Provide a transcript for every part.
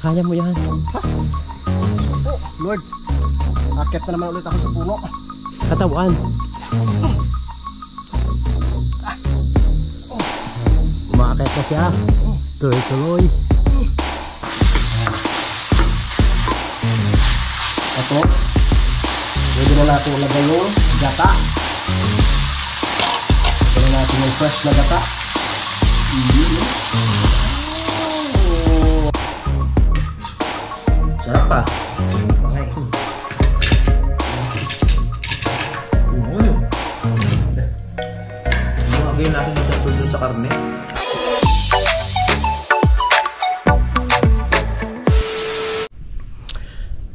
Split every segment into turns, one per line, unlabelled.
Kaya mo yan.
Ha? Oh, Lord. Akit na naman ulit ako sa puno.
Katawan. Umaakit na siya. Tuloy-tuloy.
Ito. Pwede na natin ilagay yung gata. Pwede na natin yung fresh na gata.
Sarap pa.
Okay.
Gawin natin dito sa karne.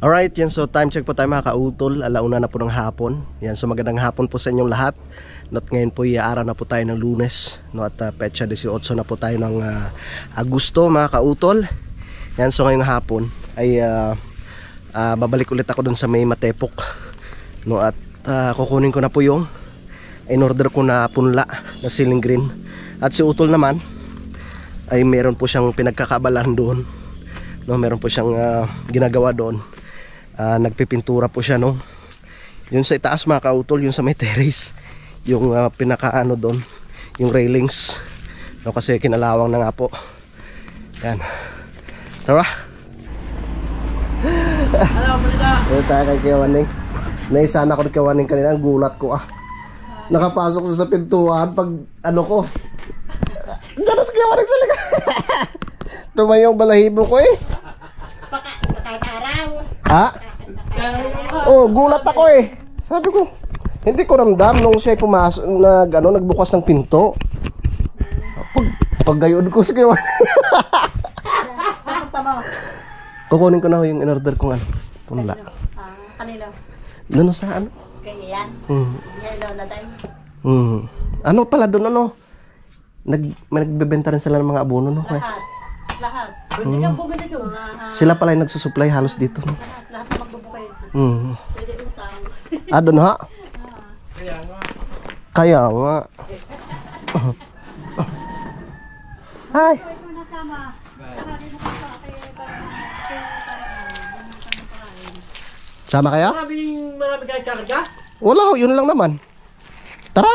Alright, yan. So time check po tayo mga kautol. Alauna na po ng hapon. Yan, so magandang hapon po sa inyong lahat. Not ngayon po, araw na po tayo ng Lunes, no, at petsa 18 na po tayo ng Agosto mga kautol. Yan, so ngayong hapon ay babalik ulit ako dun sa may Matepok, no, at kukunin ko na po yung in order ko na punla na ceiling green. At si Utol naman ay meron po siyang pinagkakaabalahan doon, no, meron po siyang ginagawa doon. Nagpipintura po siya, no, yun sa itaas mga kautol, yun sa may terrace, yung pinakaano doon, yung railings, no, kasi kinalawang na nga po. Yan, tara.
Hello, Malita.
Ito tayo kay Kewaning. Naisana ko kay Kewaning kanina, ang gulat ko nakapasok sa pintuan pag ano ko, gano'n si Kewaning sa likod. Tumayong balahibo ko eh. Ha? Oh, gulat ako eh. Sabi ko, hindi ko ramdam nung siya pumasok, nagbukas ng pinto. Paggayon ko si Kewaning. Kukunin ko na yung in-order kong punla.
Kanila?
Doon sa ano?
Kaya yan? Yan na tayo.
Ano pala doon, may nagbebenta rin sila ng mga abono, no?
Lahat. Lahat. Pwede kang bumili doon.
Sila pala yung nagsusupply halos dito, no?
Lahat na magbubukay. Pwede utang.
Doon ha? Kaya nga. Hi. Sama kaya?
Marami kayo karga?
Wala ho, yun lang naman. Tara!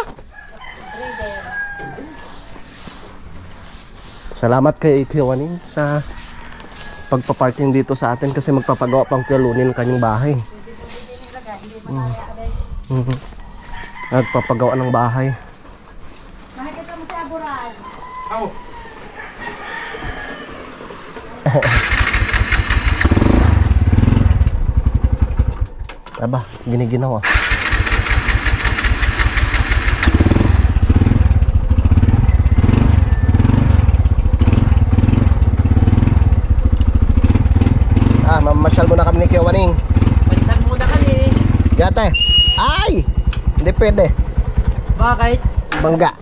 Salamat kay Kewaning sa pagpaparking dito sa atin kasi magpapagawa pang Kewaning kanyang bahay. Nagpapagawa ng bahay.
Nakikita mo si Aburan.
Ako.
Aba, giniginaw mamasyal muna kami ni Kewaning.
Pagtan muna kami.
Gate. Ay! Hindi pwede.
Bakit?
Bangga.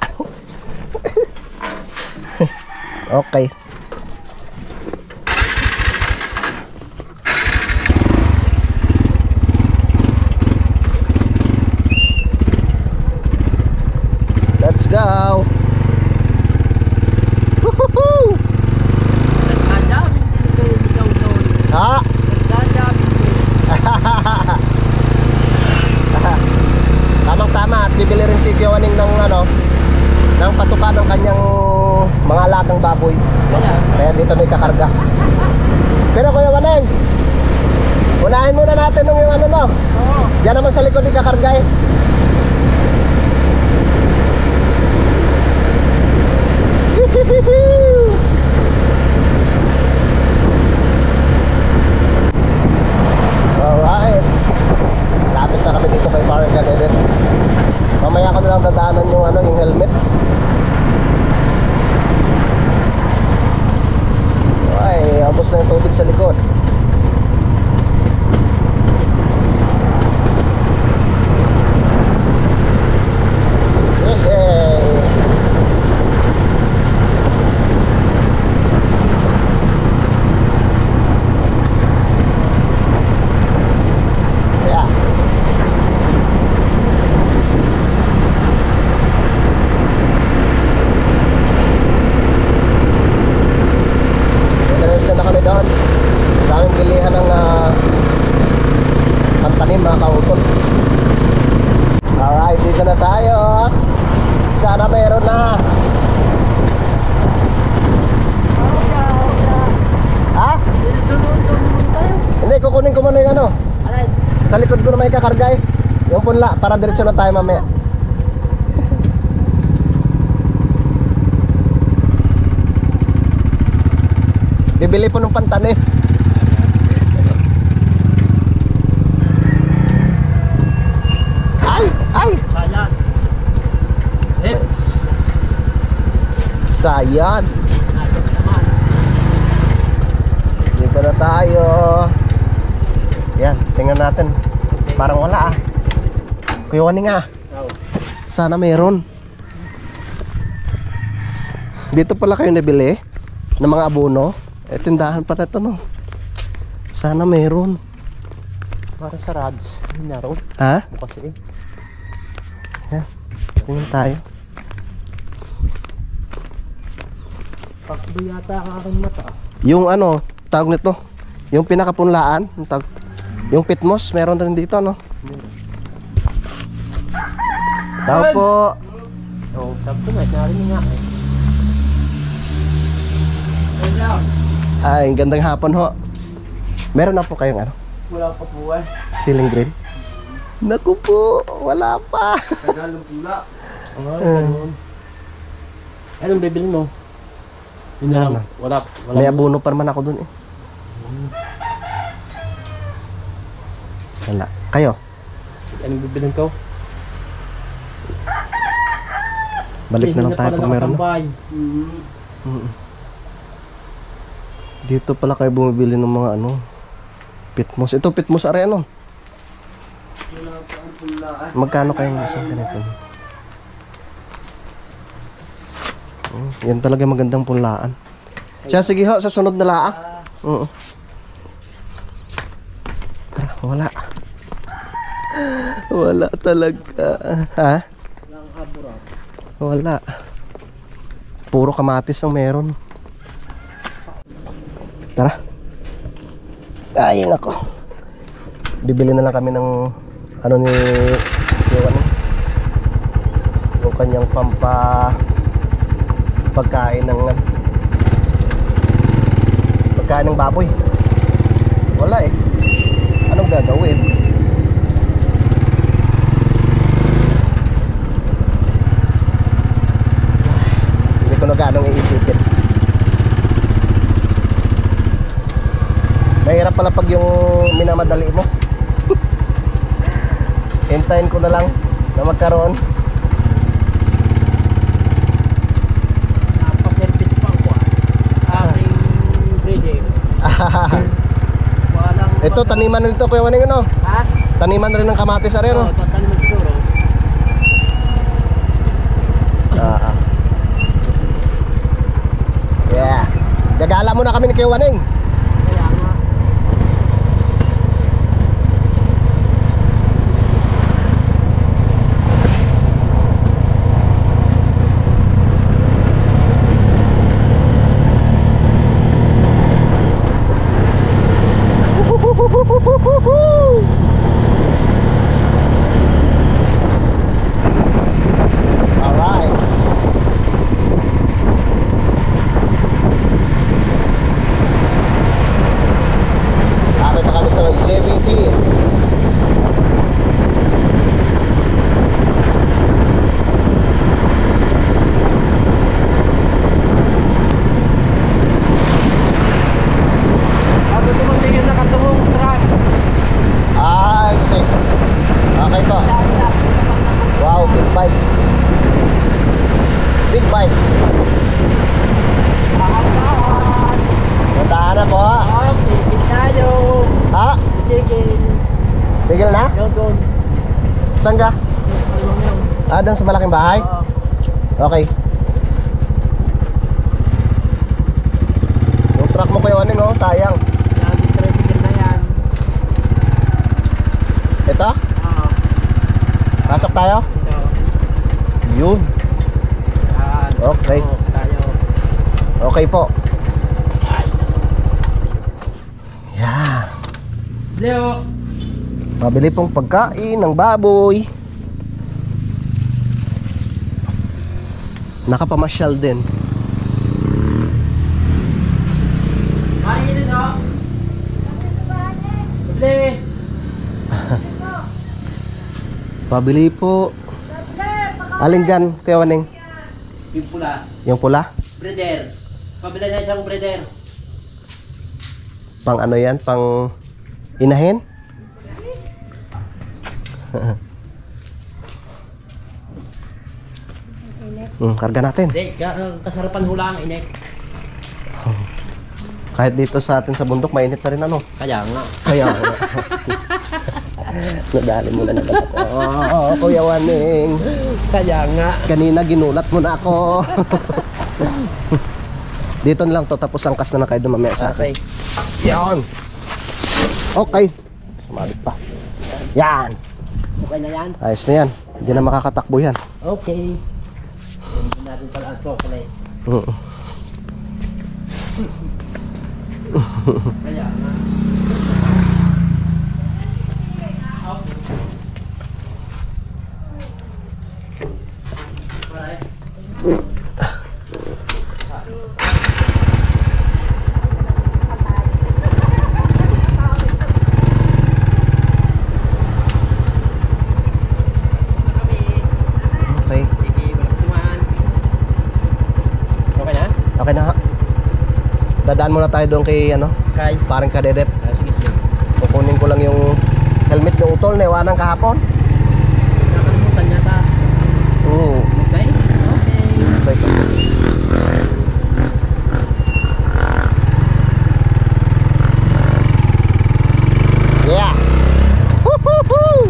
Okay. Let's go. Woohoo! Ha? Tamang-tama at bibili rin si Kewaning ng ng patuka ng kanyang mga alagang baboy. Kaya dito na ikakarga. Pero Kuya Waneng, unahin muna natin yung no? Oo. Diyan naman sa likod ikakarga eh. Alright, lapit na kami dito kay Parang Edit. Mamaya ko na lang dadaanan yung yung helmet. Ay, abos na yung tubig sa likod. Diretso na kami doon. ko na may kakarga eh. Yung punla, para diretso na tayo mamaya. Bibili po ng pantanim. Ay! Ay!
Sayang. Eh,
Sayad.
ayos naman.
Dito na tayo. Yan, tingnan natin. Parang wala ah. Kuya Waning ah. Sana meron. Dito pala kayo nabili ng mga abono. Eh, tindahan pa na ito no. Sana meron.
Para sa rods. Hindi na raw.
Ha?
Bukas eh.
Yan. Tingnan tayo.
Pakbo yata ang aking mata.
Yung ano, tawag nito. Yung pinakapunlaan. Yung, yung pitmos, meron rin dito no. Tao po.
Oo, sabi ko nga. Narinig nga eh. Wala.
Ay, gandang hapon ho. Meron na po kayong ano?
Wala pa po eh.
Ceiling grill? Naku po, wala pa.
Tagalog pula. Anong bibili mo? Yun na lang. Wala.
May abono pa naman ako dun eh. Wala. Kayo?
Anong bibili ko?
Balik na lang tayo pag meron na. Dito pala kayo bumibili ng mga ano, pitmos. Ito pitmos are ano? Magkano kayong isang ganito? Yan talaga magandang punlaan. Siya, sige ho, sa sunod na laang. Tara, wala. Wala talaga. Ha? Wala. Puro kamatis ang meron. Tara. Ay, nako. Bibili na lang kami ng ano ni Ewan, yung kanyang pagkain ng baboy. Wala eh. Anong gagawin? Hindi ko na ganong iisipin. Mahirap pala pag yung minamadali mo. Hintayin ko na lang na magkaroon.
Napa-service pa ako aking breeding. Walang...
Ito, taniman rin ito, Kuya Waning, ano?
Ha?
Taniman rin ng kamatis, are, ano?
Oo, tataliman siguro.
Yeah. Gagala muna kami ni Kuya Waning.
Kaya nga.
Alright. Lapit na kami sa JBT.
Bago tumating yung nakatungong truck.
Ah, I see. Okay po. Wow, big bike. Big bike.
Saan?
Puntahan na po.
Oh, tigil tayo.
Ha?
Tigil.
Tigil na?
Doon.
Saan ka?
Alam mo yun.
Ah, doon sa malaking bahay?
Oo.
Okay. Yung truck mo, Kuya Waning, oh, sayang.
Lagi tricycle na yan.
Ito?
Oo.
Pasok tayo?
Ito.
Yun.
Yan.
Okay.
Oo, tayo.
Okay po.
Ay.
Yeah.
Leo.
Mabili pong pagkain ng baboy. Nakapamasyal din.
Maingin o. Bili.
Pabili po. Alin dyan, Kuya Waning?
Yung pula.
Yung pula?
Brother. Pabila na isang brother.
Pang ano yan? Pang inahin? Karga natin.
Hindi, kasarapan hula ang init.
Kahit dito sa atin sa bundok, mainit na rin ano.
Kaya nga.
Kaya nadali mo na naman ako. Oh, Kuya Waning.
Kaya nga.
Kanina ginulat mo na ako. Dito na lang to, tapos angkas na kayo dumamaya sa akin.
Okay.
Yan. Okay. Sumabit pa. Yan.
Okay na yan?
Ayos na yan. Hindi na makakatakbo yan.
Okay. Hindi natin pala ang chocolate. Kaya nga.
Okay.
Okay na?
Okay na ha. Dadaan muna tayo doon kay ano,
Kay?
parang kadedet.
Sige, sige.
Kukunin ko lang yung helmet ng utol na iwanan kahapon.
Nakalimutan niya ta.
Oo.
Okay? Okay.
Okay. Yeah. Woohoo!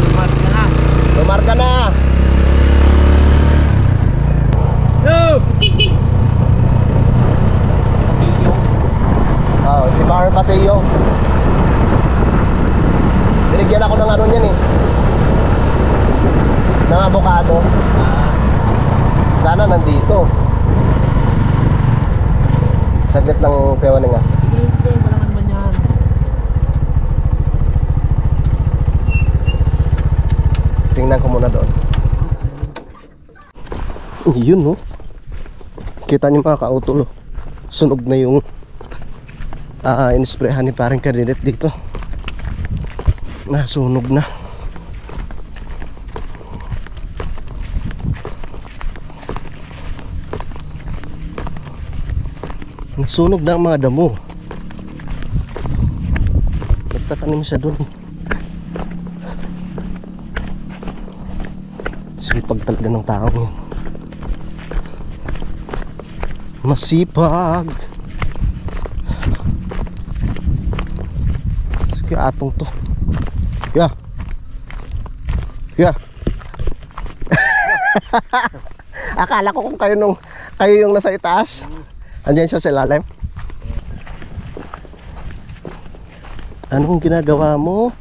Lumar ka na.
Lumar ka na.
Go!
Oh, si Bar Pateo. Binigyan ako ng ano niyan eh. Ng avocado. Sana nandito. Saglit lang pewa nga.
Hindi, wala ka naman yan.
Tingnan ko muna doon. Yun no. Kita niyo mga ka-auto. Sunog na yung inisprehan ni parang kadinet dito. Nasunog na. Nasunog na ang mga damo. Nagtatanim siya doon. Sipag talaga ng tao yun. Masipag. Sige atong to. Yeah. Yeah. Akala ko kung kayo yung nasa itaas. Andiyan siya sa ilalim. Anong ginagawa mo?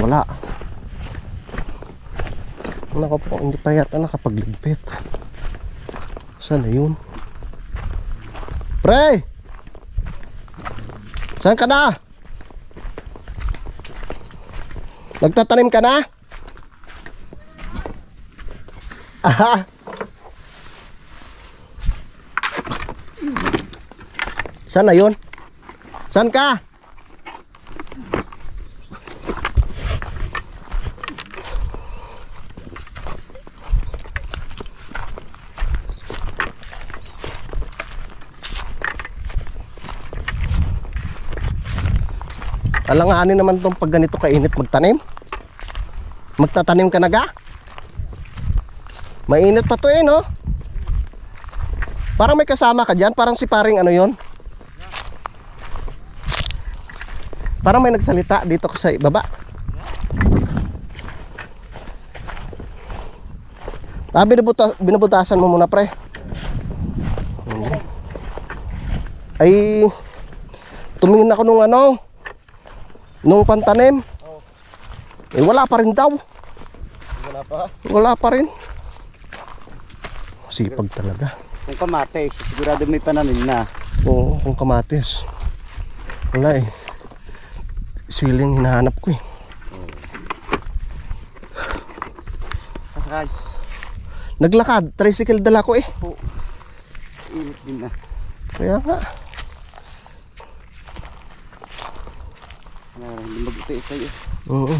Wala. Nako po, hindi pa yata nakapagligpit. Saan na yun? Pre! Saan ka na? Nagtatanim ka na? Aha! Saan na yun? Saan ka? Alanganin naman itong pag ganito kainit magtanim. Magtatanim ka na ga? Mainit pa to eh no? Parang may kasama ka dyan. Parang si paring ano yon. Parang may nagsalita dito sa baba. Binubutasan mo muna pre. Ay tumingin ako nung ano, nung pantanim. Eh wala pa rin daw.
Wala pa.
Wala pa rin. Sipag talaga.
Kung kamatis, sigurado may pananim na.
Oo, kung kamatis. Wala eh. Siling hinahanap ko eh.
Kasakay.
Naglakad, tricycle dala ko eh.
Init din na.
Kaya nga.
Hindi mag-uti sa'yo.
Oo.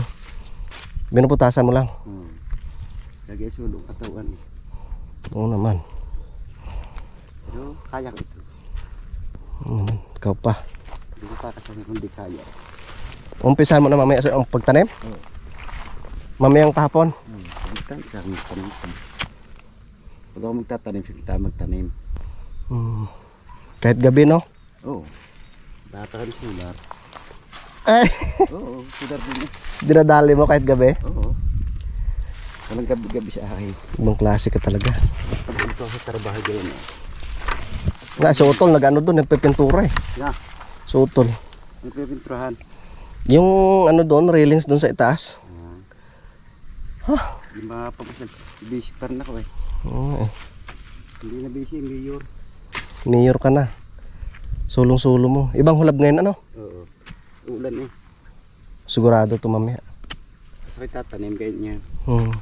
Binuputasan mo lang.
Lagay sulong katawan.
Oo naman.
Pero kaya ko ito.
Oo naman. Ikaw pa.
Hindi ko pa kasama kung di kaya.
Umpisahan mo na mamaya sa pagtanim? Mamayang hapon?
Magtanim siya kung magtanim. Pag ako magtatanim, siya magtanim.
Kahit gabi, no?
Oo. Data kami sular.
Ay!
Oo, sular din eh.
Dinadali mo kahit gabi?
Oo. Walang gabi-gabi sa akin.
Ibang klase ka talaga.
Ito ako sa trabaho dyan eh.
Nga, si Utol, nag-ano doon, nagpipintura eh.
Nga,
Si Utol.
may pipinturahan.
Yung ano doon, railings doon sa itaas.
Yung mga pamasal, busy pa rin ako eh.
Oo eh.
Hindi na busy, mayor.
Mayor ka na. Sulong-sulo mo. Ibang hulab ngayon, ano?
Oo. Ulan eh.
Sigurado to mamaya.
Kasi kayo tatanim kayo niya.
Hmm.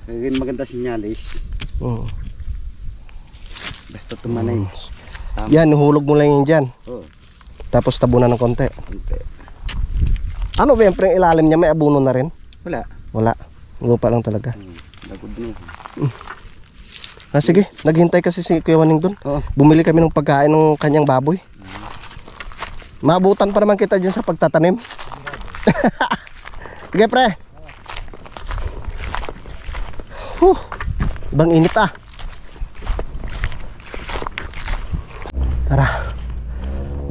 Kaya maganda sinyalis. Basta tumanay. Tama.
Yan, hulog mo lang yun dyan.
Oo.
Tapos tabunan ng konti.
Konti.
Ano ba yung ilalim niya? May abuno na rin?
Wala.
Wala. Lupa lang talaga.
Lagod na.
Ah, sige, naghintay kasi si Kuya Waning doon.
Oo.
Bumili kami ng pagkain ng kanyang baboy. Maabutan pa naman kita dyan sa pagtatanim. Sige pre. Ibang init ah. Tara.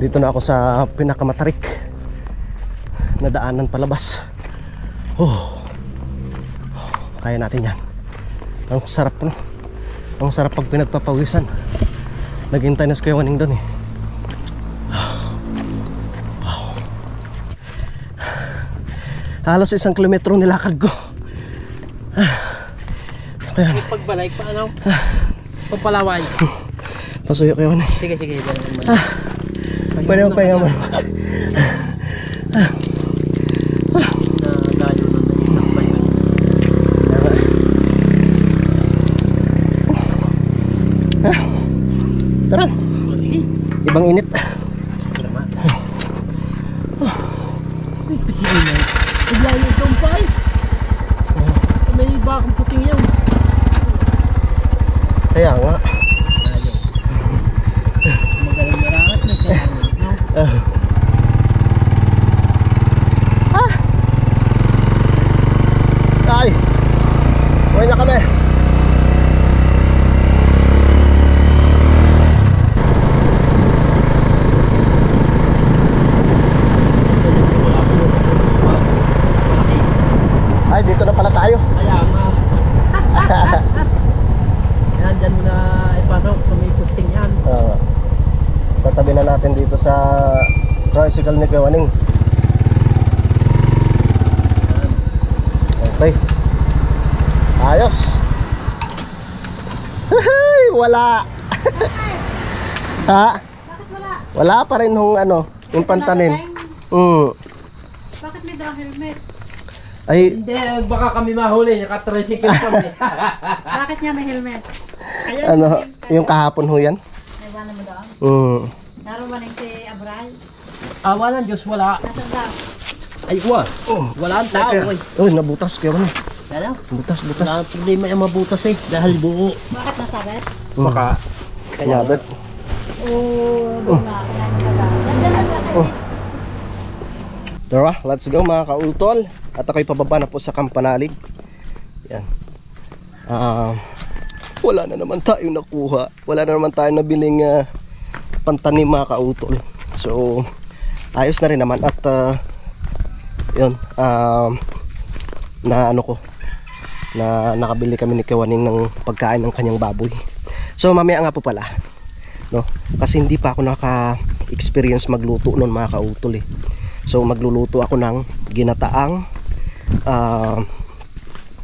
Dito na ako sa pinakamatarik na daanan palabas. Kaya natin yan. Ang sarap no. Ang sarap pag pinagpapawisan. Naghintay na si Kuya Waning doon eh. Wow. Halos 1 kilometro nilakad ko. Kaya
Pagbalik pa ano? Pagpalaway.
pasuyo Kuya Waning.
Sige.
Pwede magpahinga mo.
Nagano na isang bayan.
Tara.
Sige.
Ibang init.
Iglayo yung pay. May bakang puting yun.
Kaya nga.
Magaling marangat na kaya.
Ay. Uwi na kami. Ay, dito na pala tayo.
Kaya nga. Yan, dyan mo na ipasok. May posting yan.
Tatabi na natin dito sa tricycle ni Kuya Waning. Okay. Ayos. Wala. Ha?
Bakit wala?
Wala pa rin yung ano, yung pantanim.
Bakit may dalang helmet?
Ay,
Hindi, baka kami mahuli. Naka-tricycle kami.
Bakit niya may helmet? Ayun,
ano, yung kahapon ho yan.
naiwanan mo doon? Naroon ba si Abral?
Awa ng Diyos, wala.
Nasaan daw?
Ay, wala ang tao. Uy.
Oh, nabutas Kuya Waning.
Ano?
Butas.
Wala ang problema yung mabutas eh. Dahil buo.
Bakit nasabit?
Baka.
Yabet.
Oo, na.
Tara, let's go mga kautol. At ako'y pababa na po sa Kampanalig. Yan. Wala na naman tayong nakuha. Wala na naman tayong nabiling pantanim mga kautol. So, ayos na rin naman. At yun, na ano ko, na nakabili kami ni Kuya Waning ng pagkain ng kanyang baboy. So, mamaya nga po pala, no? Kasi hindi pa ako naka-experience magluto noon mga kautol eh. So magluluto ako ng ginataang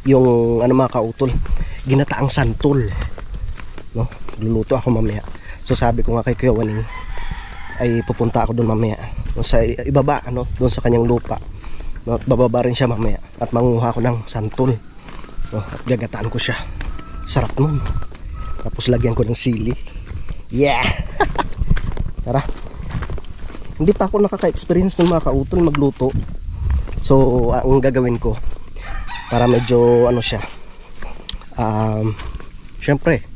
yung ano mga kautol, ginataang santol, no? Magluluto ako mamaya. So sabi ko nga kay Kuya Waning ay pupunta ako doon mamaya sa ibaba, ano, doon sa kanyang lupa, no? At bababa rin siya mamaya at manguha ako ng santol, no? At gagataan ko siya. Sarap nun. Tapos lagyan ko ng sili. Yeah. Tara. Hindi pa ako nakaka-experience ng mga kautol magluto. So ang gagawin ko para medyo ano siya, syempre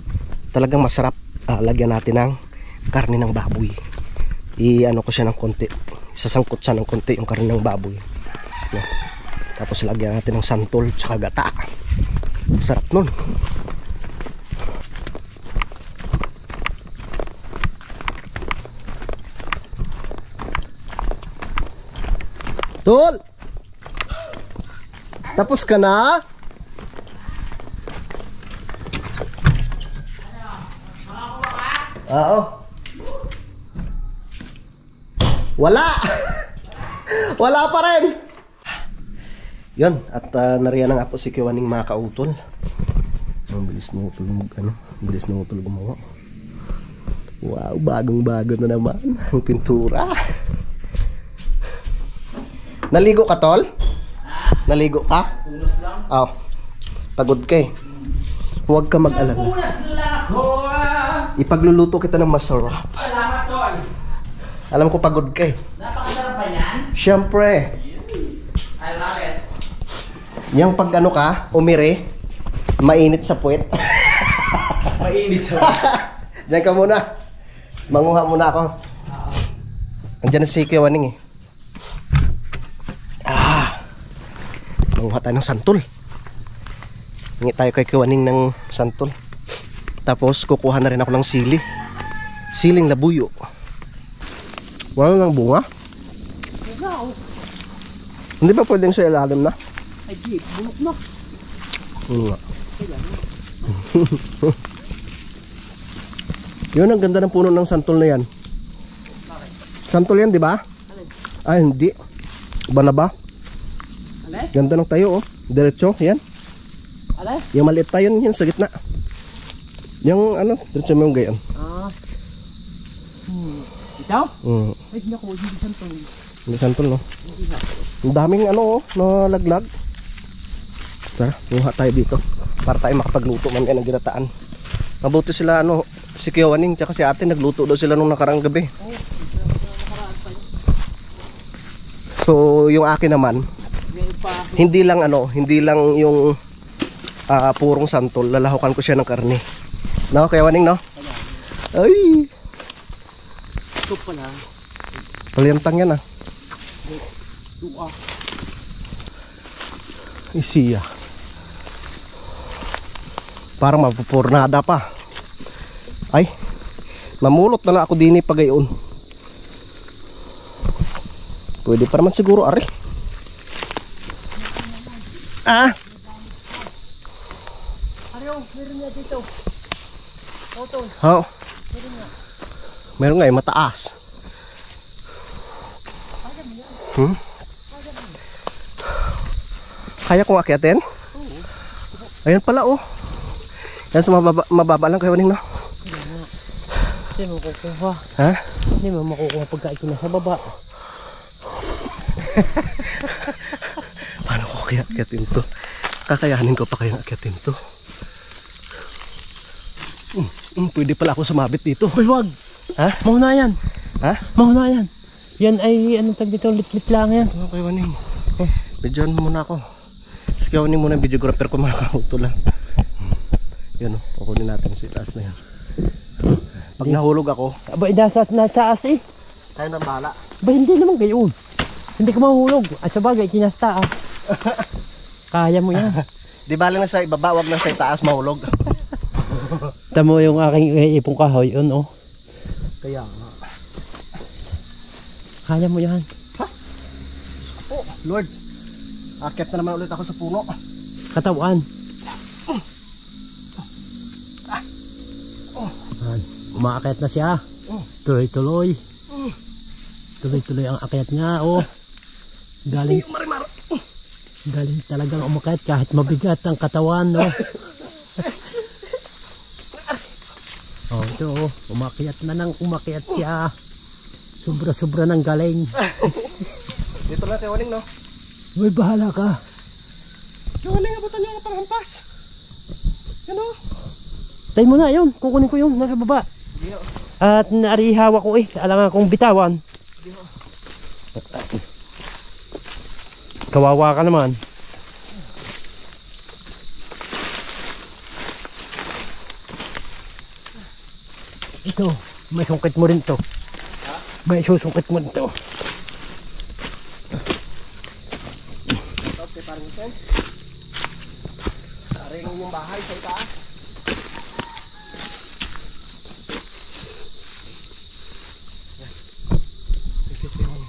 talagang masarap, lagyan natin ng karne ng baboy. I-ano ko siya ng konti, isasangkot siya ng konti yung karne ng baboy, no? Tapos lagyan natin ng santol tsaka gata. Sarap nun. Tol! Tapos ka na? Oo. Wala! Wala pa rin! Yun, at nariyan na nga po si Kiwaning mga kautol. Ang bilis na utol, bilis na utol gumawa. Wow, bagong bago na naman ang pintura. Naligo ka, tol? Naligo ka? Punas lang. Oh, pagod ka eh. Huwag ka mag-alala. Punas lang ako. Ipagluluto kita ng masarap.
Salamat, tol.
Alam ko pagod ka eh.
Napakasarap ba yan?
Siyempre.
I love it.
Yung pag ano ka, umire, mainit sa puwet.
Mainit siya.
Diyan ka muna. Manguha muna ako. Andiyan na si Kiwaning eh. Manguha tayo ng santol. Hingi tayo kay Kiwaning ng santol. Tapos kukuha na rin ako ng sili. Siling labuyo. Wala nang bunga? Hindi ba pwedeng sa ilalim na?
Ay, di, bulok na.
Nga. Yun, ang ganda ng puno ng santol na yan. Santol yan, di ba? Ay, hindi. Iba na ba?
Alay?
Ganda ng tayo, oh. Diretso, yan.
Alay?
Yung maliit pa yun, sa gitna. Yung ano, diretso mo yung gayon.
Ikaw?
Ay,
naku, hindi santol.
Hindi santol, no? Ang daming ano, oh, nalaglag. Tara, buha tayo dito para tayo makapagluto man yan ng ginataan. Mabuti sila, ano, si Kiwaning tsaka si ate nagluto daw sila nung nakaraang gabi. So yung akin naman, hindi lang yung purong santol, lalahukan ko siya ng karne. No, Kiwaning, no? Ay,
Ito pala.
paliyamtang yan, ah. Isiya. Parang mapupurnada pa. Ay, mamulot na lang ako din pagayon. Pwede pa naman siguro, ari.
Meron niya dito. Oto.
Oh. Meron nga eh, mataas. Kaya kong akyatin? Ayan pala, oh. Yan sa mababa lang kayo, Waning, no?
Hindi mo makukuha.
Ha?
Hindi mo makukuha pagka ito nasa baba.
Paano ko kaya akyatin to? Kakayanin ko pa kayang akyatin to. Pwede pala ako sumabit dito.
Uy, wag!
Ha?
Mauna yan.
Ha?
Mauna yan. Yan ay, anong tag dito, lit-lit lang yan.
Okay, Waning. Bidyoan muna ako. Sige, Waning muna yung videographer ko, mga kauto lang. Yan, o. Kukunin natin si taas na yan. Pag nahulog ako,
Aba, nataas eh.
tayo na bahala.
Ba, hindi naman gayon. Hindi ka mahulog. At sa bagay, kinasta ah. Kaya mo yan.
Di bali na sa ibaba, wag na sa itaas mahulog.
Tamo yung aking ipong kahoy, yun oh.
Kaya nga.
Kaya mo yan.
Oh, Lord. Akyat na naman ulit ako sa puno.
Katawan. Umaakyat na siya. Tuloy-tuloy. Tuloy-tuloy ang akyat niya, oh. Galing talagang umakyat kahit mabigat ang katawan, no. Oh, ito, oh. Umakyat na nang umakyat siya. Sobra-sobra ng galing.
Dito na, Waning, no?
Uy, bahala ka.
Waning, abutan niyo ako pang hampas. Yan, oh.
Tayo mo na yun. Kukunin ko yun. Nasa baba. At naarihawa ko eh. Alangan kong bitawan. Kawawa ka naman. Ito, may sungkit mo rin to. May susungkit mo rin to.
Okay, parang ito. Aring yung bahay sa itaas.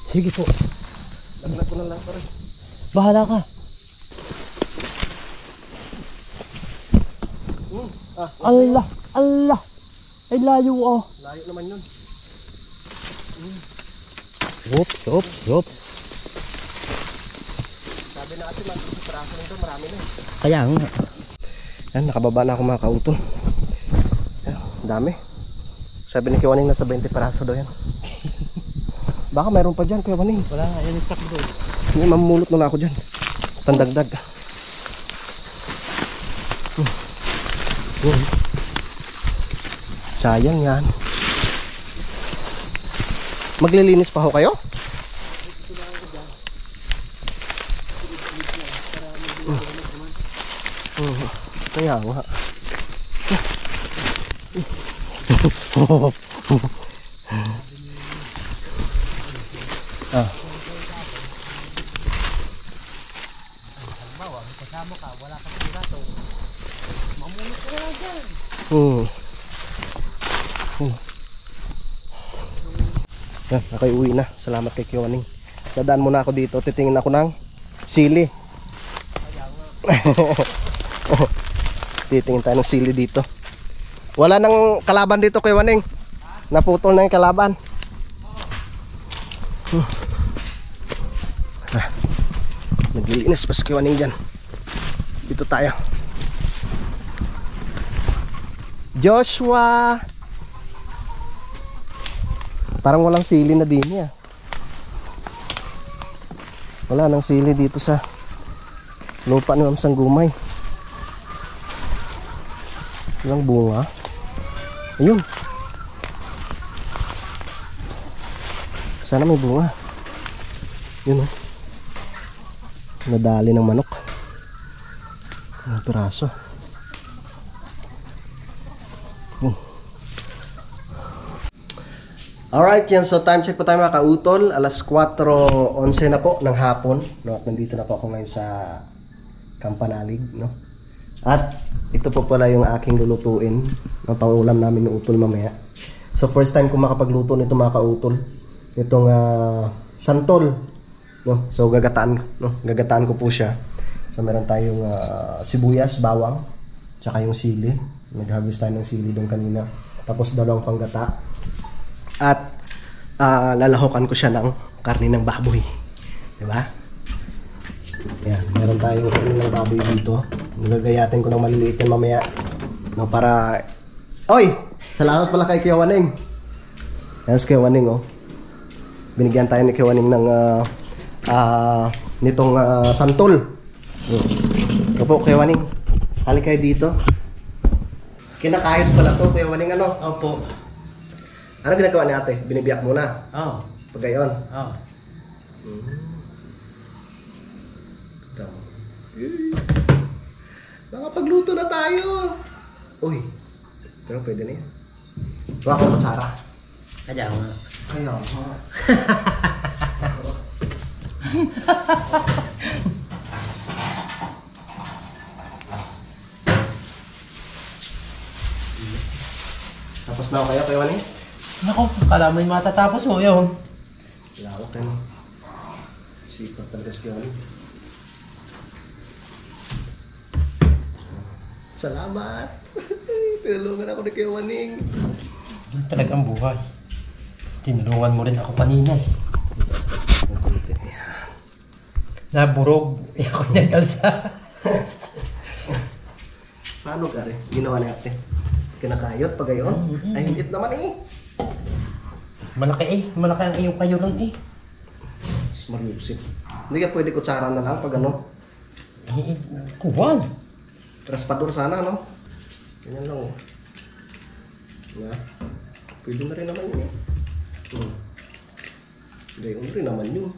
Sige po.
Laglag ko na lang pare.
Bahala ka. Allah, Allah. Ay layo oh.
Layo naman yun.
Oops, oops, oops.
Sabi natin man, praso nito marami na.
Kaya nga.
Yan, nakababa na ako mga kautol. Yan, dami. Sabi ni Kiwaning nasa 20 peraso daw yan. Baka mayroon pa dyan, Kiwaning.
Wala nga, yan yung sakdo.
Hindi, mamulot na ako dyan. Pandagdag. Sayang yan. Maglilinis pa ho kayo? Kaya nga. Ah. Yan, nakaiuwi na. Salamat kay Kiwaning. Dadaan muna ako dito. Titingin ako ng sili. Titingin tayo ng sili dito. Wala nang kalaban dito, Kiwaning. Naputol na yung kalaban. Naglilinis pa si Kiwaning dyan. Dito tayo. Joshua! Parang walang sili na din niya. Wala nang sili dito sa lupa ng Sanggumay. Walang bunga. Ayun. Sana may bunga. Yun oh. Nadali ng manok. Ang piraso. Alright, yan. So time check po tayo mga kautol. Alas 4:11 na po ng hapon, no? At nandito na po ako ngayon sa Kampanalig, no? At ito po pala yung aking lulutuin ng pangulam namin ng utol mamaya. So first time ko makapagluto nito mga kautol. Itong santol, no? So gagataan, no? Gagataan ko po siya. So meron tayong sibuyas, bawang, tsaka yung sili. Nag-harvest tayo ng sili doon kanina. Tapos dalawang panggata. At lalahokan ko siya ng karne ng baboy. Diba? Yan, meron tayong karne ng baboy dito. Nagagayatin ko ng maliliit yan mamaya. No, para... Oy! Salamat pala kay Kiwaning. Yan si Kiwaning, oh. Binigyan tayo ni Kiwaning ng nitong santol. Ito po, Kiwaning. Halik kayo dito. Kinakayos pala to, Kiwaning, ano?
Opo.
Ano ginagawa ni ate? Binibiyak muna?
Oo.
Pag gayon?
Oo.
Nakapagluto na tayo! Uy, pero pwede na yan. Huwag akong kutsara.
Kaya nga.
Kaya nga. Tapos na ako kayo, kayo ni?
Naku, kala mo yung matatapos mo yun.
Lawak ka, no? Sipag talaga si Kiwaning. Salamat! Tinulungan ako ni Kiwaning.
Talagang buhay. Tinulungan mo rin ako kanina. Naburog. Ako nag-alsa.
Paano ka rin? Ginawa ni ate? Kinakayot pa gayon? Ay, hindi naman eh.
Malaki eh. Malaki ang iyong kayo ron eh.
Mariusip. Hindi ka pwede kutsara na lang pag ano?
Kuwan.
Raspador sana, no? Ganyan lang, oh. Na? Pwede na rin naman yun, eh. Gayon rin naman yun.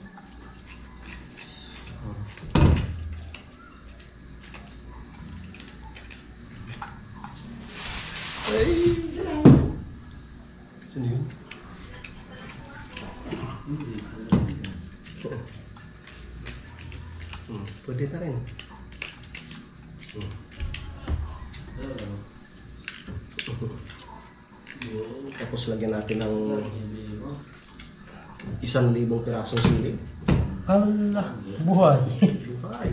Sino yun? Pwede na rin. Tapos lagyan natin ng 1,000 pirasong sili.
Allah, buhay.
Buhay.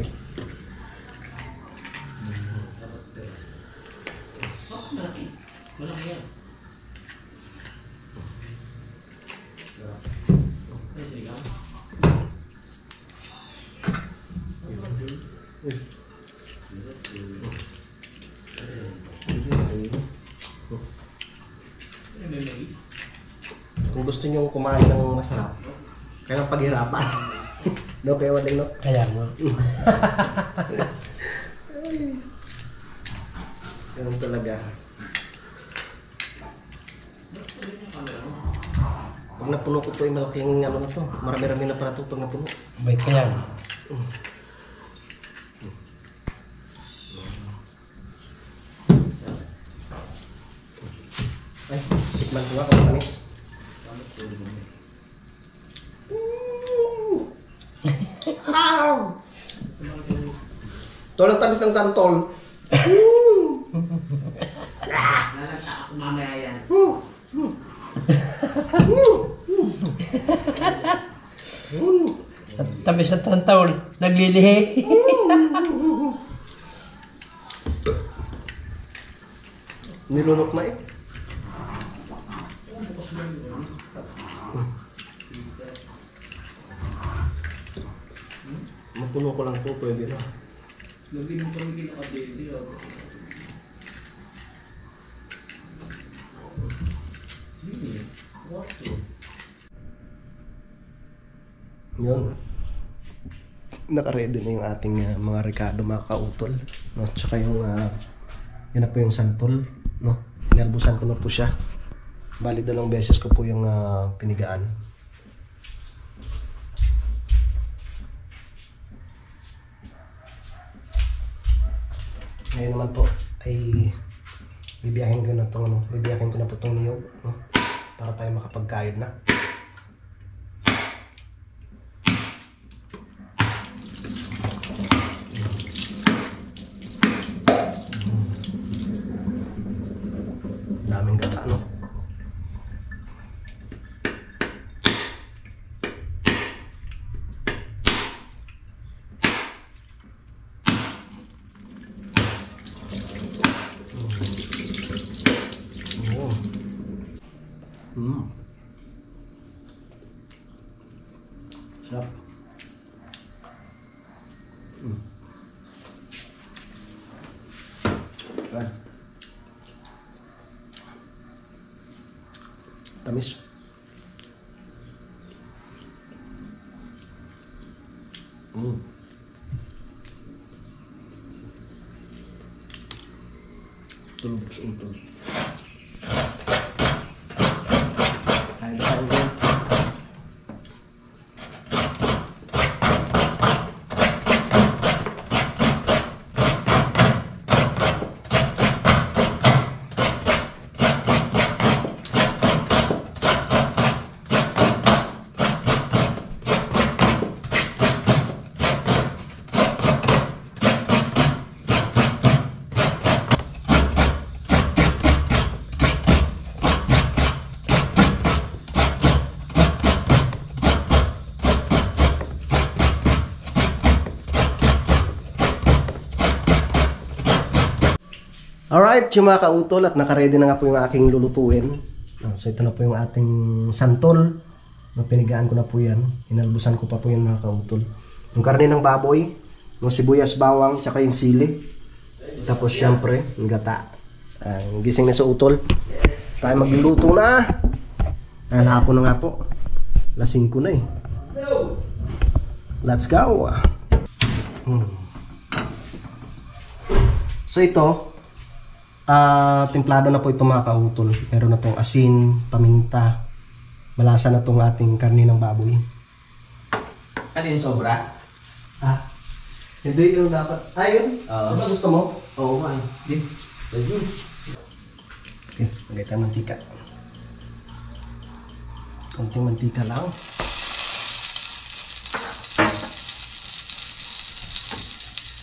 Kung gusto nyo kumain ng masarap, kaya paghirapan. No, kaya walang no?
Kaya mo.
Ganun talaga. Pag napuno ko ito, ay malaking ano na to. Marami-rami na pala ito pag napuno.
Bait ka yan.
Ay, tikman ko nga kung manis. Tol, ang tamis ng santol.
Lalagta ako mamaya yan.
Tamis na tantawol. Naglilihi.
Nilunok na eh. Mapuno ko lang po, pwede na.
Lagi mo kami kinakadeli.
Yun. Naka-ready na yung ating mga rekado, mga kautol. No? Tsaka yung, yun na po yung santol. No? Inalbusan ko na po siya. Bali 2 beses ko po yung pinigaan. Ngayon naman po ay bibiyahin ko na itong bibiyahin ko na po itong niyog, no? Para tayo makapagkain na. Daming gata, no? Sarap. Ayan. Tamis. Tulog sa untog. Kain tayo. Alright, yung mga kautol, at nakaready na nga po yung aking lulutuin. So ito na po yung ating santol. Pinigaan ko na po yan. Inalbusan ko pa po yan, mga kautol. Yung karne ng baboy, yung sibuyas, bawang, tsaka yung sili. Tapos syempre, yung gata. Gising na sa utol. Tayo magluluto na. Dahil hapon na nga po. Lasing ko na eh. Let's go. So ito, templado na po ito, mga kautol. Meron na itong asin, paminta. Malasa na itong ating karne ng baboy.
Ano yung sobra?
Hindi yung dapat. Ayun.
Oo.
Diba gusto mo?
Oo man.
Di. Lagay tayo mantika. Konting mantika lang.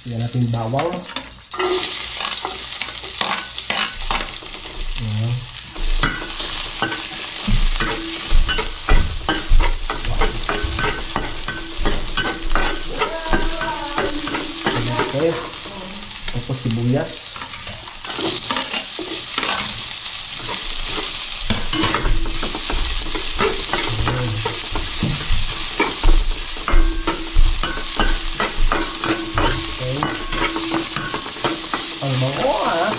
Lagyan natin bawang. Ayan. Okay. Tapos sibuyas. Ang bango ah.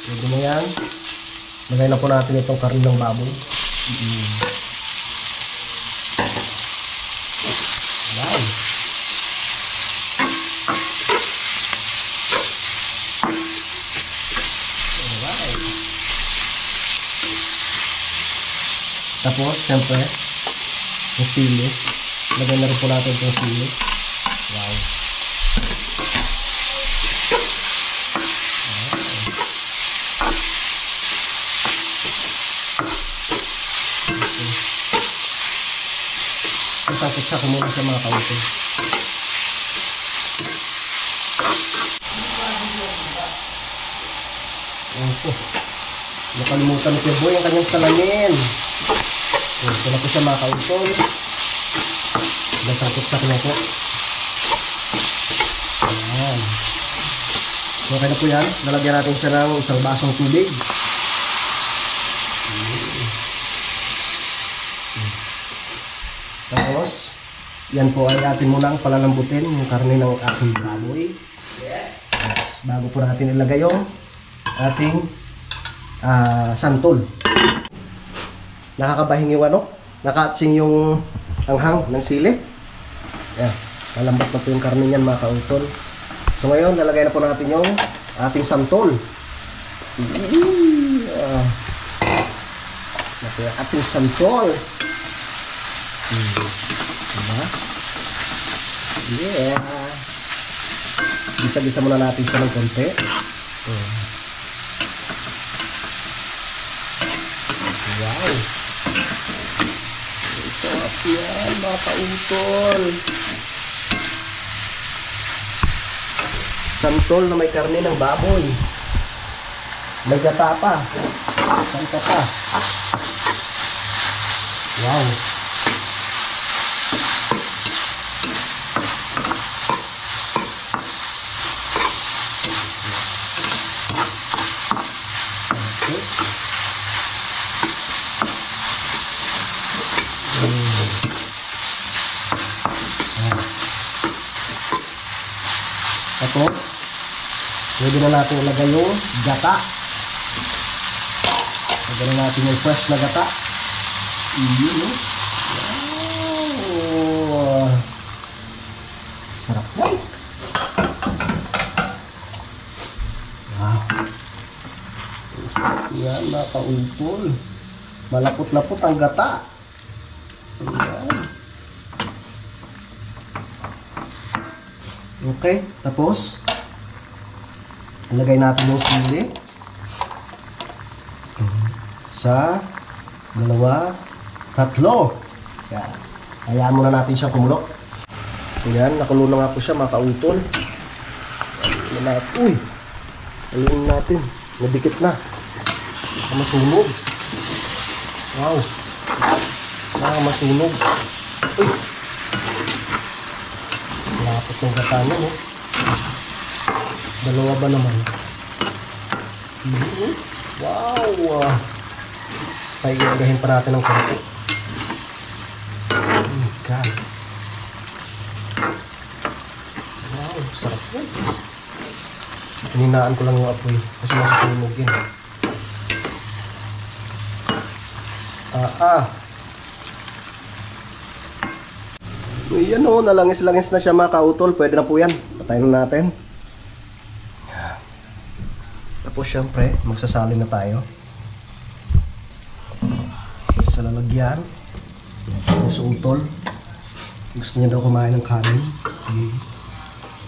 Pwede na yan. Lagay na po natin itong karne ng baboy. Wow. Alright. Tapos, siyempre, yung sili. Lagay na rin po natin itong sili. Wow. Tapos ko muna sa mga kaunti. Nakalimutan ni Boy ang kanyang salamin. Ito na po siya mga kaunti. Nasakot-sak na po. Ayan. Okay na po yan. Nalagyan natin siya ng isang basong tubig. Tapos, yan po ay atin munang palalambutin yung karne ng ating baboy. Yes. Bago po natin ilagay yung ating santol. Nakakabahing yung ano? Nakatsing yung anghang ng sili. Yan. Malambot na po yung karne niyan mga kautol. So ngayon, lalagay na po natin yung ating santol. Ating santol. Diba? Yeah. Bisa-bisa muna natin siya ng konti. Wow. Sarap yan mga kautol. Santol na may karne ng baboy. May gata pa. Santa pa. Wow. Tapos, pwede na natin ilagay yung gata. Lagyan na natin yung fresh na gata. Wow! Sarap yan! Wow! Sarap yan mga kautol. Malapot-lapot ang gata. Ayan. Okay, tapos ilagay natin yung sili sa 2, 3. Yan. Hayaan muna natin siya kumulo. Ayan, nakulo na nga po siya mga kautol. Uy! Ayun natin. Nadikit na. Masunog. Wow! Masunog. Uy! Lapot ng gata niya, no? 2 ba naman? Wow! Paigagahin pa natin ng konti. Oh my God! Wow! Sarap yun! Hininaan ko lang yung apoy kasi masusunog yun. Ayan o, nalangis-langis na siya mga kautol. Pwede na po yan. Patayin na natin. Tapos syempre, magsasalin na tayo. Sa lalagyan. Sa utol. Gusto niya daw kumain ng kanin.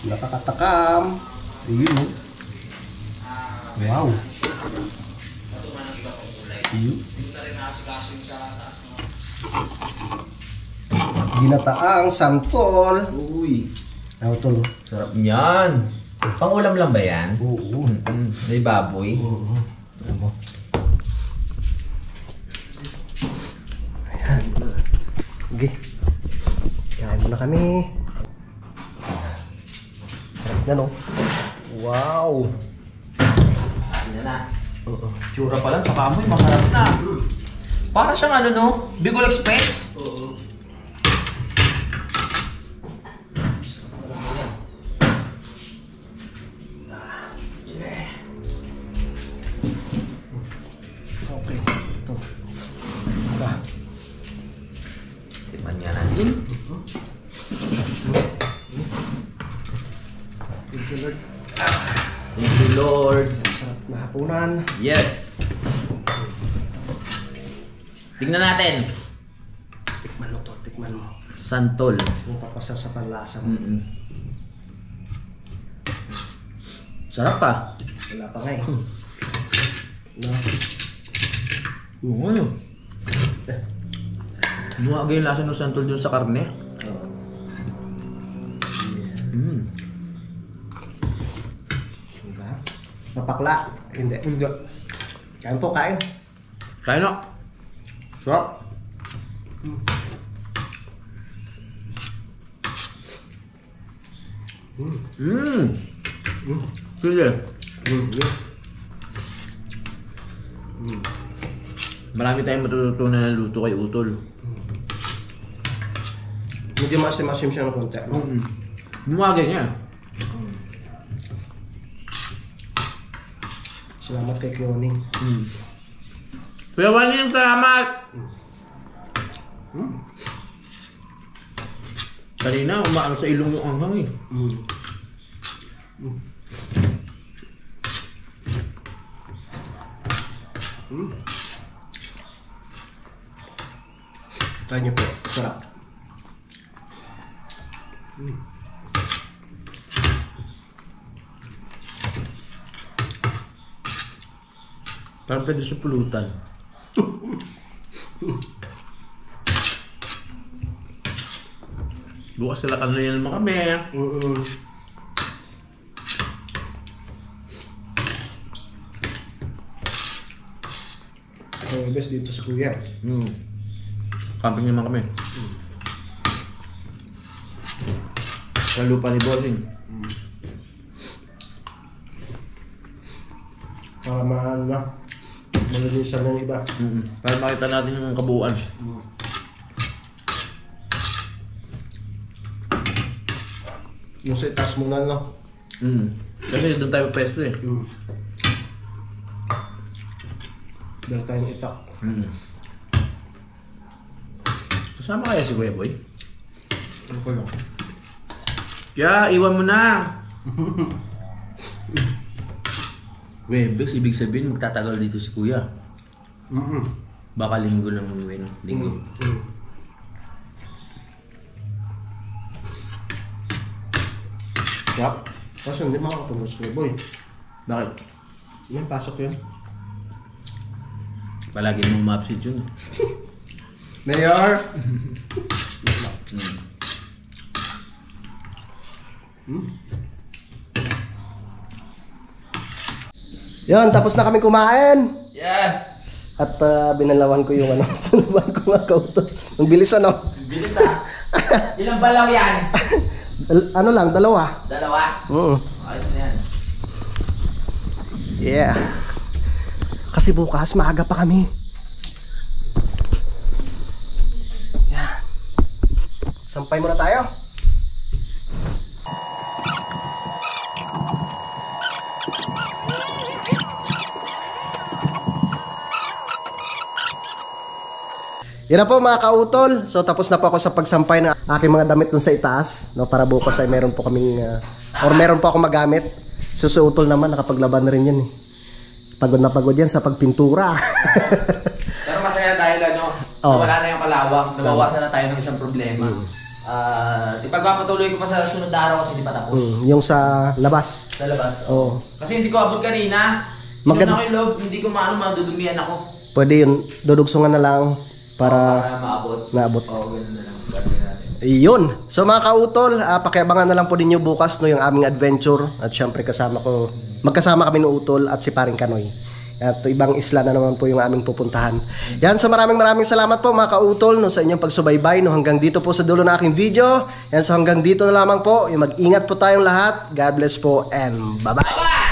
Nakakatakam. Ayun. Wow. Ayun. Ginataang santol.
Uy,
Ano tol?
sarap niyan. Pangulam lang ba yan?
Oo.
May baboy.
Oo. Ano mo? Ayan. Okay. Kain muna kami. Sarap na no? Wow.
Yan na. Tsura pa lang, saka amoy, masarap na. Para siyang ano no? Bicol Express.
Okay. Ito. Aba.
Tikman niya natin.
Thank you Lord.
Thank you, Lord.
Sarap na hapunan.
Yes. Tingnan natin.
Tikman mo to. Tikman mo.
Santol.
Yung papasa sa panlasa mo.
Sarap pa.
Wala pa nga eh. No?
Oo, ano? Nuwaga yung lasa ng santol dun sa karne.
Diba? Mapakla? Hindi.
Hindi.
Kain po, kain.
Kain na. Sarap. Sige. Marami tayong matututunan na luto kay Utol.
Medyo masim-masim siya ng konti.
Nuwaga niya.
Salamat kay Cloning.
Kuya Waning, salamat! Kanina, umaano sa ilong yung anghang eh.
Try niyo po. Sarap.
Parang pwede sa pulutan. Bukas sila kanina naman kami.
So, best dito sa kuya.
Camping naman kami. Sa lupa ni Bossing.
Para mahal na. Malinisan ng iba.
Para makita natin yung kabuuan.
Yung sa itaas muna, no?
Kasi doon tayo pwesto eh.
Dahil tayong itak.
Kasama kaya si Kuya Boy?
Ano ko lang?
Kaya, iwan mo na! Webes, ibig sabihin magtatagal dito si Kuya. Baka linggo lang umuwi, no? Linggo. Yup.
Kaso hindi makakapunta sa kuya boy.
Bakit?
May pasok yun.
Palagi mong ma-upset yun.
Mayor! Yan, tapos na kami kumain.
Yes!
At binalawan ko yung ano, binalawan ko nga kauto. Ang bilis ano.
Bilis ah! Ilang balaw yan?
Ano lang, dalawa.
Dalawa?
Oo.
Ayos na yan.
Yeah. Kasi bukas maaga pa kami. Yan. Sampay muna tayo. Yan na po mga kautol. So tapos na po ako sa pagsampay ng aking mga damit dun sa itaas, no, para bukas ay meron po kaming or meron po ako magamit. So si Utol naman nakapaglaban na rin yan eh. Pagod na pagod yan sa pagpintura.
Pero masaya dahil ano,
Oh.
wala na yung kalawang, nabawasan na tayo ng isang problema. Ipagpapatuloy ko pa sa sunod na araw kasi di pa tapos.
Yung sa labas.
Sa labas.
Oo.
Kasi hindi ko abot kanina. Tinun ako yung loob, hindi ko madudumihan ako.
Pwede yun, dudugsungan na lang para maabot.
Oo, ganun na lang. Gagawin natin.
Iyon. So mga kautol, pakiabangan na lang po ninyo bukas no yung aming adventure. At syempre magkasama kami ng Utol at si Paring Kanoy. At ibang isla na naman po yung aming pupuntahan. Yan, so maraming salamat po mga kautol no, sa inyong pagsubaybay no, hanggang dito po sa dulo ng aking video. Yan, so hanggang dito na lamang po. Mag-ingat po tayong lahat. God bless po and bye-bye.